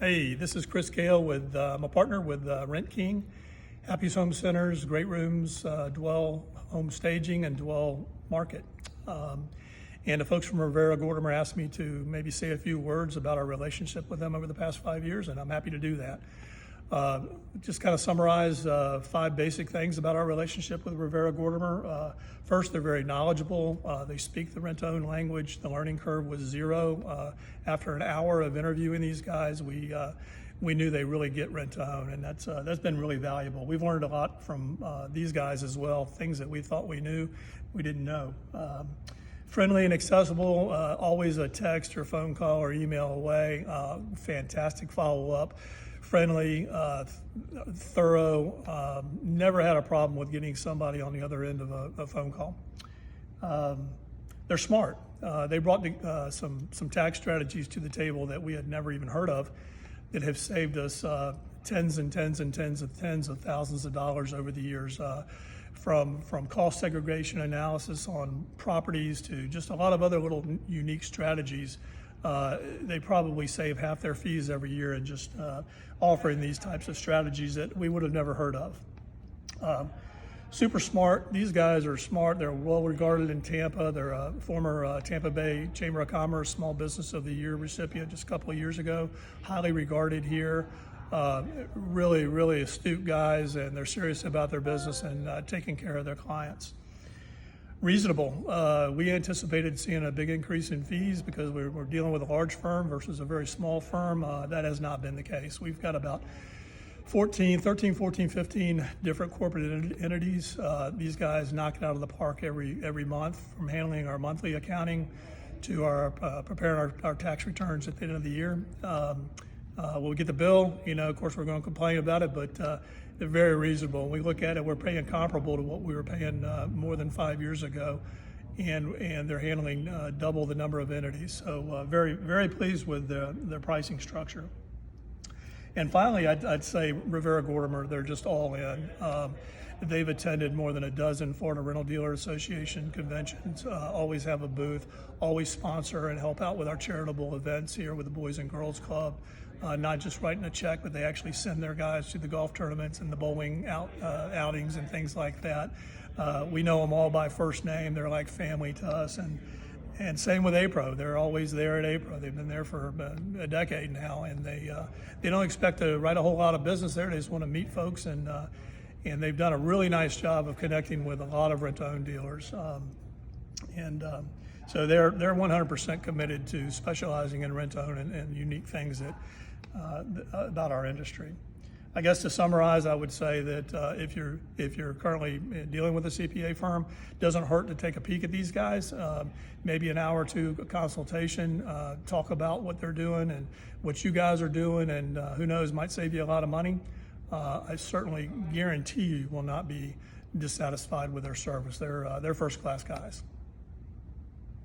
Hey, this is Chris Kale with, I'm a partner with Rent King, Happy's Home Centers, Great Rooms, Dwell Home Staging, and Dwell Market. And the folks from Rivero Gordimer asked me to maybe say a few words about our relationship with them over the past 5 years, and I'm happy to do that. Just kind of summarize 5 basic things about our relationship with Rivero Gordimer. First, they're very knowledgeable. They speak the rent-to-own language. The learning curve was 0. After an hour of interviewing these guys, we knew they really get rent-to-own, and that's been really valuable. We've learned a lot from these guys as well, things that we thought we knew, we didn't know. Friendly and accessible, always a text or phone call or email away. Fantastic follow-up. Friendly, thorough, never had a problem with getting somebody on the other end of a phone call. They're smart. They brought some tax strategies to the table that we had never even heard of that have saved us tens and tens of thousands of dollars over the years, from cost segregation analysis on properties to just a lot of other little unique strategies. They probably save half their fees every year in just offering these types of strategies that we would have never heard of. Super smart. These guys are smart. They're well regarded in Tampa. They're a former Tampa Bay Chamber of Commerce Small Business of the Year recipient just a couple of years ago. Highly regarded here. Really, really astute guys, and they're serious about their business and taking care of their clients. Reasonable. We anticipated seeing a big increase in fees because we're dealing with a large firm versus a very small firm. That has not been the case. We've got about 13, 14, 15 different corporate entities. These guys knock it out of the park every month, from handling our monthly accounting to our preparing our tax returns at the end of the year. We'll get the bill, of course we're going to complain about it, but they're very reasonable. When we look at it, we're paying comparable to what we were paying more than 5 years ago, and they're handling double the number of entities. So very, very pleased with their pricing structure. And finally, I'd say Rivero Gordimer, they're just all in. They've attended more than a dozen Florida Rental Dealer Association conventions, always have a booth, always sponsor and help out with our charitable events here with the Boys and Girls Club. Not just writing a check, but they actually send their guys to the golf tournaments and the bowling outings and things like that. We know them all by first name. They're like family to us. And same with APRO. They're always there at APRO. They've been there for a decade now, and they don't expect to write a whole lot of business there. They just want to meet folks, and they've done a really nice job of connecting with a lot of rent-to-own dealers. So they're 100% committed to specializing in rent-to-own and unique things that about our industry. I guess to summarize, I would say that if you're currently dealing with a CPA firm, it doesn't hurt to take a peek at these guys. Maybe an hour or two consultation, talk about what they're doing and what you guys are doing, and who knows, might save you a lot of money. I certainly guarantee you will not be dissatisfied with their service. They're first-class guys.